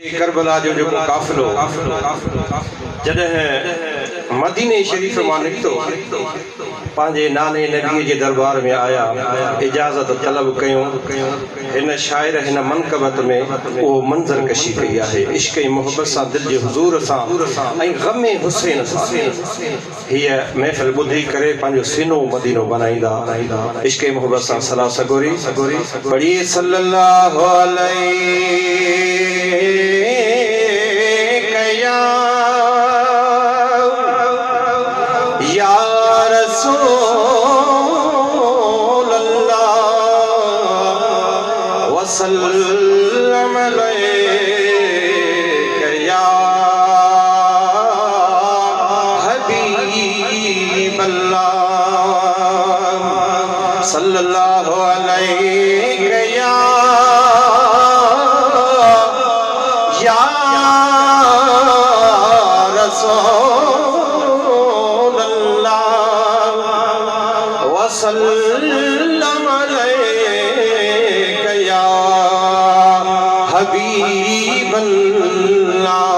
करबला जो काफिलो जॾहिं मदीने शरीफ मां निकितो पंहिंजे नाने नबी जे दरबार में आया, इजाज़त तलब कयूं। हिन शाइर हिन मनक़बत में वो मंज़र कशी कई आहे, इश्क़ मोहब्बत सां दिल जे हुज़ूर सां ऐं ग़मे हुसैन सां हीअ महफ़िल ॿुधी करे पंहिंजो सीनो मदीनो बनाईंदा। इश्क़ मोहब्बत सां सला सगोरी पढ़िए सल्लल्लाहु अलैहि या रसूल अल्लाह वसल्लम अलैका या हबीब अल्लाह सल्लल्लाहु अलैका या रसूल अल्लाह वसल्लम अलैका या हबीब अल्लाह।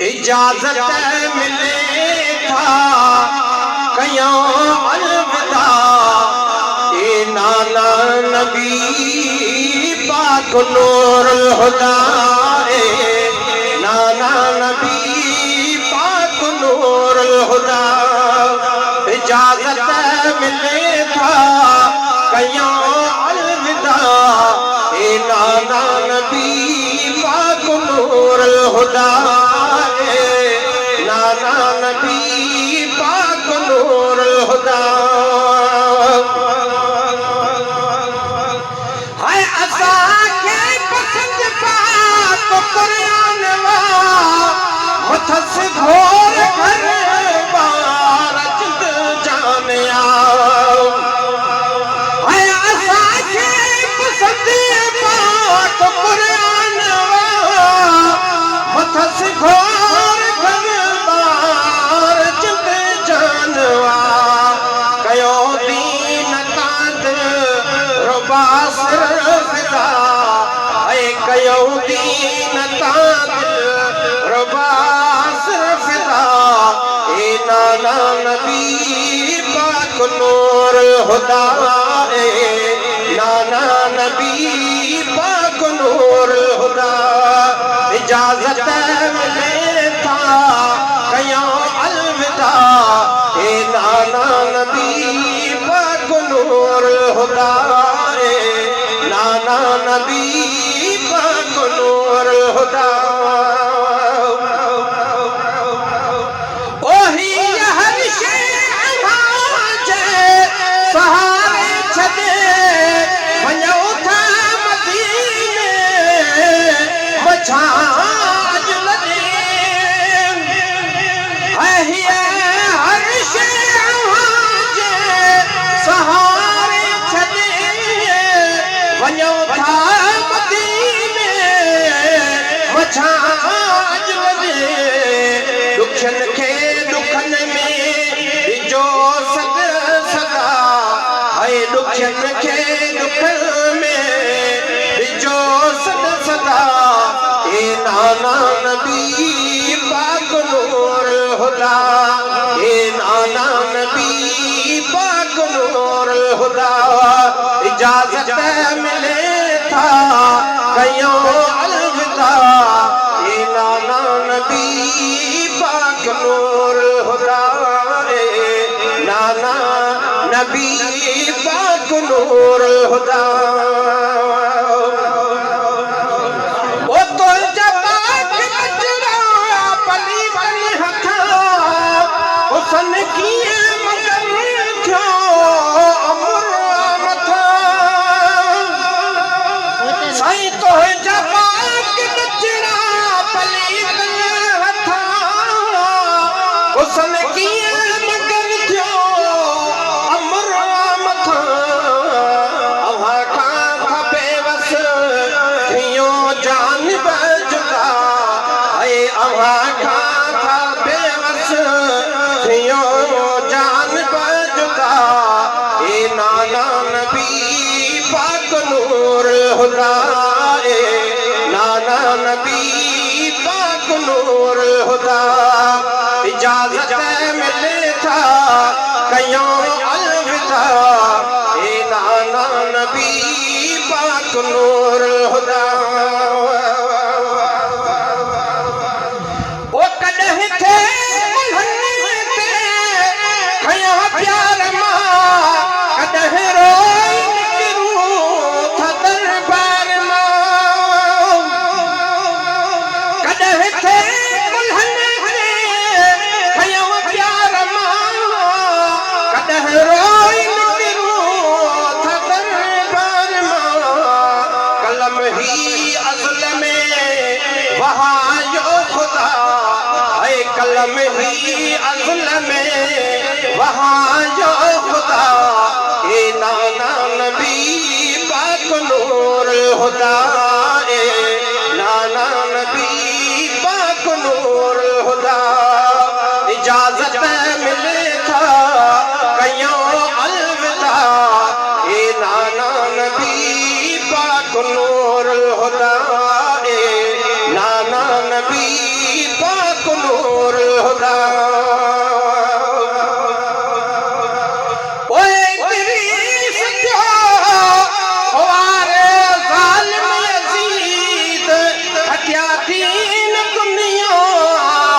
इजाज़त मिले था कयों अलविदा ए नाना नबी पाक नूरुल हुदा ए नाना नबी पाक नूरुल हुदा। इजाज़त मिले था कयों अलविदा ए नाना नबी पाक नूरुल हुदा नाना नबी पाक नूरुल हुदा। हाय असांखे पसंद पाक कुरान वा मथस घोर घर बार जिद जानिया। हाय असांखे पसंद पाक कुरान वा मथस घोर कयों दीन तां रबास फिदा ए नाना नबी पाक नूरुल हुदा ए नाना नबी पाक नूरुल हुदा। इजाज़त मिले था कयों अलविदा ए नाना नबी पाक नूरुल हुदा ए नाना नबी पाक नूरुल हुदा। ओही हर शे जे सहारे छॾे वञो था मदीने मछाज लॻे। हर शे जे सहारे छॾे वञो था मछाज लॻे। दुखन खे दुखन में ॾिजो सद सदा हाय दुखन खे दुखन में ॾिजो सद सदा ए नाना नबी पाक नूरुल हुदा ए नाना नबी पाक नूरुल हुदा। इजाज़त मिले था कयों अलविदा ए नाना नबी पाक नूरुल हुदा ए नाना नबी पाक नूरुल हुदा। ओ तो जबाक बजरा पली पली हथा हुसन किए मगर थियो अमर मथा साईं तो जबाक बजरा पली पली हथा हुसन किए मगर थियो अमर मथा अवा खां खबे नबी पाक नूर हुदा इजाजत मिले था कयों अलविदा ए नाना नबी पाक नूर हुदा ओ कदह थे मुल्हते खया प्यार मां कदह रोई था दरबार मां कदह थे मुल्हते खया प्यार मां कदह रोई था दरबार मां कलम ही अज़ल में वहाँ यो खुदा है कलम ही अज़ल में वहाँ यो खुदा ए नाना नबी पाक नूर हुदा ए नाना नबी पाक नूर हुदा इजाजत मिले था कयों अलविदा ए नाना नबी पाक नूर हुदा ए नाना नबी पाक नूर हुदा ओए इदरीस क्या हवारे जालिम यजीद हत्या दीन दुनिया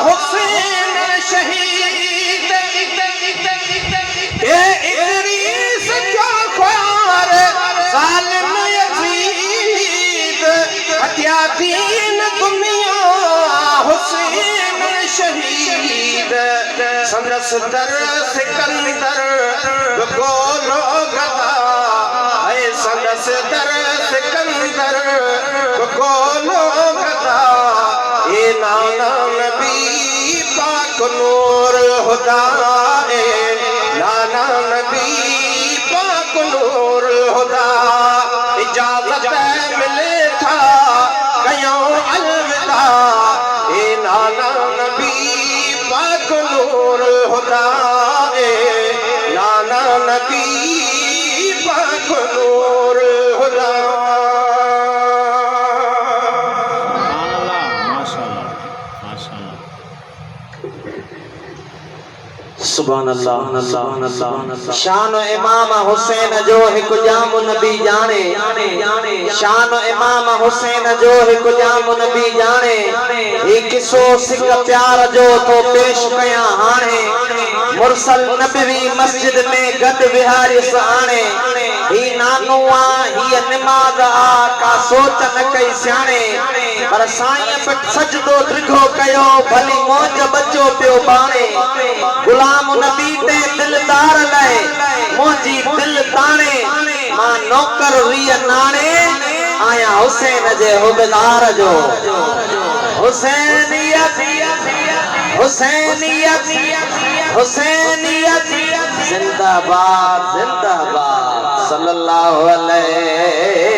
हुसैन शहीद ए इदरीस क्या हवारे जालिम यजीद हत्या दीन दुनिया हुसैन शहीद संदस दर सिकंदर गोलो गदा है संदस दर सिकंदर गोलो गदा ए नाना नबी पाक नूर हुदा ए नाना नबी पाक नूर हुदा इजाजत मिले था कयों अलविदा ए नाना नबी पाक नूर हुदा ए नाना नबी पाक नूर हुदा सुभान अल्लाह शान इमाम हुसैन जो हिक जाम नबी जाने शान इमाम हुसैन जो हिक जाम नबी जाने ही किसो सिक प्यार जो तो पेश कया हाने मुरसल नबी मस्जिद में गद विहारिस आने ही नानो आ ही नमाज आ का सोच न कई सियाने पर साईं पे सजदो दृघो कयो भली मौज बचो पियो बाणे गुलाम नबी ते दिलदार लाए मोजी दिल ताने मां नौकर रिय नाने आया हुसैन जे हुबदार जो हुसैनियत हुसैनियत हुसैनियत जिंदाबाद जिंदाबाद सल्लल्लाहु अलैहि